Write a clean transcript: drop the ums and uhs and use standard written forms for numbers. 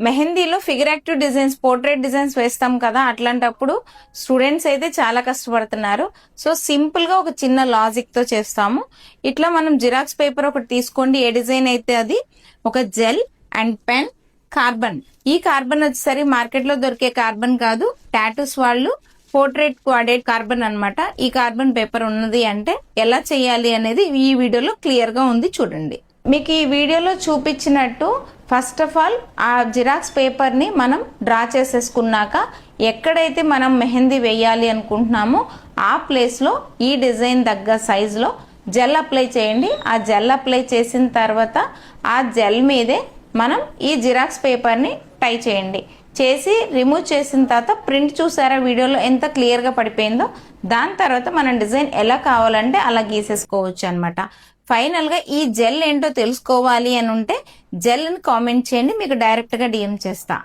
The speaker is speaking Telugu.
మెహందీలో figure active designs, portrait designs వేస్తాం కదా, అట్లాంటప్పుడు స్టూడెంట్స్ అయితే చాలా కష్టపడుతున్నారు. సో సింపుల్ గా ఒక చిన్న లాజిక్ తో చేస్తాము. ఇట్లా మనం జిరాక్స్ పేపర్ ఒకటి తీసుకోండి, ఏ డిజైన్ అయితే అది, ఒక జెల్ అండ్ పెన్, కార్బన్. ఈ కార్బన్ వచ్చేసరి మార్కెట్ లో దొరికే కార్బన్ కాదు, టాటూస్ వాళ్ళు పోర్ట్రేట్ వాడే కార్బన్ అన్నమాట. ఈ కార్బన్ పేపర్ ఉన్నది అంటే ఎలా చేయాలి అనేది ఈ వీడియోలో క్లియర్ గా ఉంది, చూడండి. మీకు ఈ వీడియోలో చూపించినట్టు ఫస్ట్ ఆఫ్ ఆల్ ఆ జిరాక్స్ పేపర్ ని మనం డ్రా చేసేసుకున్నాక ఎక్కడైతే మనం మెహందీ వేయాలి అనుకుంటున్నామో ఆ ప్లేస్ లో ఈ డిజైన్ దగ్గర సైజ్ లో జెల్ అప్లై చేయండి. ఆ జెల్ అప్లై చేసిన తర్వాత ఆ జెల్ మీదే మనం ఈ జిరాక్స్ పేపర్ ని టై చేయండి. చేసి రిమూవ్ చేసిన తర్వాత ప్రింట్ చూసారా వీడియోలో ఎంత క్లియర్ గా పడిపోయిందో. దాని తర్వాత మనం డిజైన్ ఎలా కావాలంటే అలా గీసేసుకోవచ్చు అనమాట. ఫైనల్ గా ఈ జెల్ ఏంటో తెలుసుకోవాలి అని ఉంటే జెల్ ని కామెంట్ చేయండి, మీకు డైరెక్ట్ గా డిఎం చేస్తా.